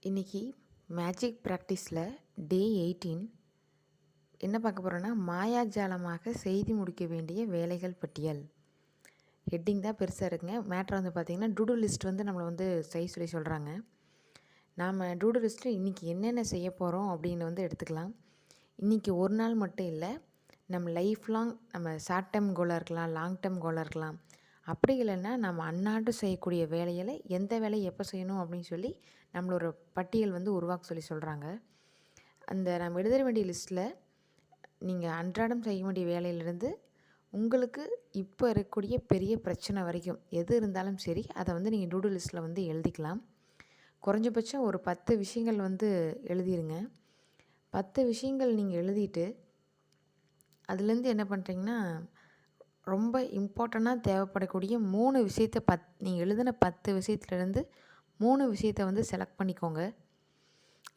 இன்றைக்கி மேஜிக் ப்ராக்டிஸில் டே 18 என்ன பார்க்க போகிறோன்னா, மாயாஜாலமாக செய்து முடிக்க வேண்டிய வேலைகள் பட்டியல். ஹெட்டிங் தான் பெருசாக இருக்குங்க. மேட்ரு வந்து பார்த்திங்கன்னா, டூடு லிஸ்ட் வந்து நம்மளை வந்து செய்ய சொல்லி சொல்கிறாங்க. நாம் டூடு லிஸ்ட்டில் இன்றைக்கி என்னென்ன செய்ய போகிறோம் அப்படின்னு வந்து எடுத்துக்கலாம். இன்றைக்கி ஒரு நாள் மட்டும் இல்லை, நம்ம லைஃப் லாங் நம்ம ஷார்ட் டேர்ம் கோலாக இருக்கலாம், லாங் டேர்ம் கோலாக இருக்கலாம். அப்படி இல்லைன்னா நம்ம அன்றாடம் செய்யக்கூடிய வேலைகளை எந்த வேலையை எப்போ செய்யணும் அப்படின்னு சொல்லி நம்மளோட பட்டியல் வந்து உருவாக்க சொல்லி சொல்கிறாங்க. அந்த நம்ம எழுத வேண்டிய லிஸ்ட்டில் நீங்கள் அன்றாடம் செய்ய வேண்டிய வேலையிலேருந்து உங்களுக்கு இப்போ இருக்கக்கூடிய பெரிய பிரச்சனை வரைக்கும் எது இருந்தாலும் சரி, அதை வந்து நீங்கள் டூடு லிஸ்ட்டில் வந்து எழுதிக்கலாம். குறைஞ்சபட்சம் ஒரு 10 விஷயங்கள் வந்து எழுதிருங்க. 10 விஷயங்கள் நீங்கள் எழுதிட்டு அதுலேருந்து என்ன பண்ணுறீங்கன்னா, ரொம்ப இம்பார்ட்டண்ட்டாக தேவைப்படக்கூடிய 3 விஷயத்த நீங்கள் எழுதின 10 விஷயத்துலேருந்து 3 விஷயத்த வந்து செலக்ட் பண்ணிக்கோங்க.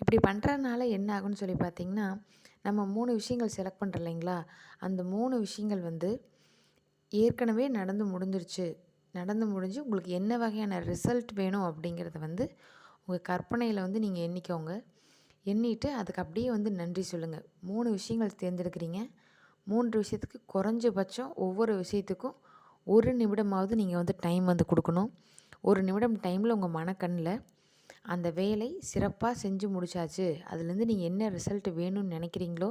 இப்படி பண்ணுறதுனால என்ன ஆகும்னு சொல்லி பார்த்தீங்கன்னா, நம்ம 3 விஷயங்கள் செலக்ட் பண்ணுறோம் இல்லைங்களா, அந்த 3 விஷயங்கள் வந்து ஏற்கனவே நடந்து முடிஞ்சு உங்களுக்கு என்ன வகையான ரிசல்ட் வேணும் அப்படிங்கிறத வந்து உங்கள் கற்பனையில் வந்து நீங்கள் எண்ணிக்கோங்க. எண்ணிட்டு அதுக்கு அப்படியே வந்து நன்றி சொல்லுங்கள். 3 விஷயங்கள் தேர்ந்தெடுக்கிறீங்க. 3 விஷயத்துக்கு குறைஞ்சபட்சம் ஒவ்வொரு விஷயத்துக்கும் 1 நிமிடமாவது நீங்கள் வந்து டைம் வந்து கொடுக்கணும். 1 நிமிடம் டைமில் உங்கள் மனக்கண்ணில் அந்த வேலை சிறப்பாக செஞ்சு முடிச்சாச்சு, அதுலேருந்து நீங்கள் என்ன ரிசல்ட் வேணும்னு நினைக்கிறீங்களோ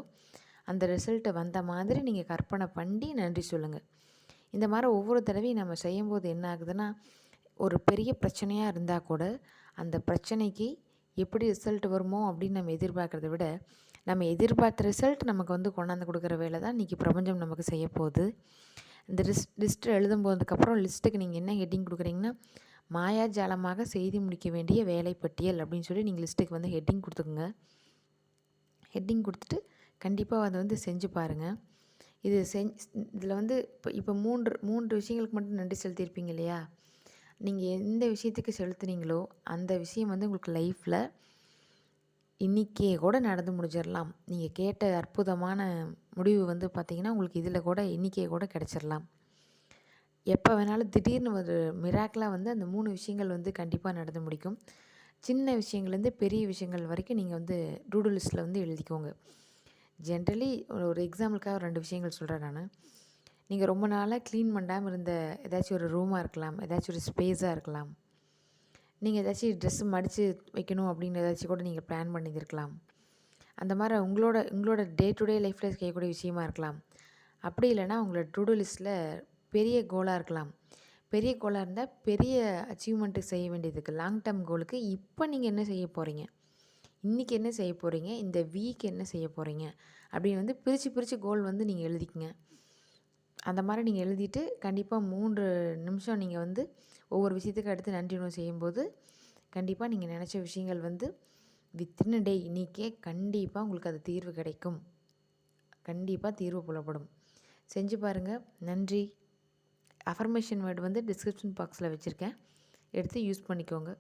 அந்த ரிசல்ட்டு வந்த மாதிரி நீங்கள் கற்பனை பண்ணி நன்றி சொல்லுங்கள். இந்த மாதிரி ஒவ்வொரு தடவையும் நம்ம செய்யும்போது என்ன ஆகுதுன்னா, ஒரு பெரிய பிரச்சனையாக இருந்தால் கூட அந்த பிரச்சனைக்கு எப்படி ரிசல்ட் வருமோ அப்படின்னு நம்ம எதிர்பார்க்குறத விட, நம்ம எதிர்பார்த்த ரிசல்ட் நமக்கு வந்து கொண்டாந்து கொடுக்குற வேலை தான் இன்றைக்கி பிரபஞ்சம் நமக்கு செய்ய போகுது. இந்த லிஸ்ட்டு எழுதும்போதுக்கப்புறம் லிஸ்ட்டுக்கு நீங்கள் என்ன ஹெட்டிங் கொடுக்குறீங்கன்னா, மாயாஜாலமாக செய்து முடிக்க வேண்டிய வேலை பட்டியல் அப்படின்னு சொல்லி நீங்கள் லிஸ்ட்டுக்கு வந்து ஹெட்டிங் கொடுத்துக்குங்க. ஹெட்டிங் கொடுத்துட்டு கண்டிப்பாக அதை வந்து செஞ்சு பாருங்கள். இதில் வந்து இப்போ 3 விஷயங்களுக்கு மட்டும் நன்றி செலுத்தியிருப்பீங்க இல்லையா? நீங்கள் எந்த விஷயத்துக்கு செலுத்துனீங்களோ அந்த விஷயம் வந்து உங்களுக்கு லைஃப்பில் இன்றைக்கே கூட நடந்து முடிஞ்சிடலாம். நீங்கள் கேட்ட அற்புதமான முடிவு வந்து பார்த்திங்கன்னா, உங்களுக்கு இதில் கூட இன்றைக்கே கூட கிடச்சிடலாம். எப்போ வேணாலும் திடீர்னு ஒரு மிராக்கிளாக வந்து அந்த 3 விஷயங்கள் வந்து கண்டிப்பாக நடந்து முடிக்கும். சின்ன விஷயங்கள்லேருந்து பெரிய விஷயங்கள் வரைக்கும் நீங்கள் வந்து டூடு லிஸ்ட்டில் வந்து எழுதிக்கோங்க. ஜென்ரலி ஒரு எக்ஸாம்பிளுக்காக 2 விஷயங்கள் சொல்கிறேன் நான். நீங்கள் ரொம்ப நாளாக க்ளீன் பண்ணாமல் இருந்த ஏதாச்சும் ஒரு ரூமாக இருக்கலாம், ஏதாச்சும் ஒரு ஸ்பேஸாக இருக்கலாம். நீங்கள் ஏதாச்சும் ட்ரெஸ்ஸு மடித்து வைக்கணும் அப்படின்னு ஏதாச்சும் கூட நீங்கள் பிளான் பண்ணியிருக்கலாம். அந்த மாதிரி உங்களோட டே டு டே லைஃப்பில் செய்யக்கூடிய விஷயமா இருக்கலாம். அப்படி இல்லைன்னா உங்களோட டூடு லிஸ்ட்டில் பெரிய கோலாக இருக்கலாம். பெரிய கோலாக இருந்தால் பெரிய அச்சீவ்மெண்ட்டுக்கு செய்ய வேண்டியதுக்கு லாங் டேர்ம் கோலுக்கு இப்போ நீங்கள் என்ன செய்ய போகிறீங்க, இன்றைக்கி என்ன செய்ய போகிறீங்க, இந்த வீக் என்ன செய்ய போகிறீங்க அப்படின்னு வந்து பிரித்து கோல் வந்து நீங்கள் எழுதிக்கங்க. அந்த மாதிரி நீங்கள் எழுதிட்டு கண்டிப்பாக 3 நிமிஷம் நீங்கள் வந்து ஒவ்வொரு விஷயத்துக்கு அடுத்து நன்றி உணர்வு செய்யும்போது கண்டிப்பாக நீங்கள் நினச்ச விஷயங்கள் வந்து வித்தின் அ டே இன்றைக்கே கண்டிப்பாக உங்களுக்கு அது தீர்வு கிடைக்கும். கண்டிப்பாக தீர்வு புலப்படும். செஞ்சு பாருங்கள். நன்றி. அஃபர்மேஷன் வேர்டு வந்து டிஸ்கிரிப்ஷன் பாக்ஸில் வச்சுருக்கேன், எடுத்து யூஸ் பண்ணிக்கோங்க.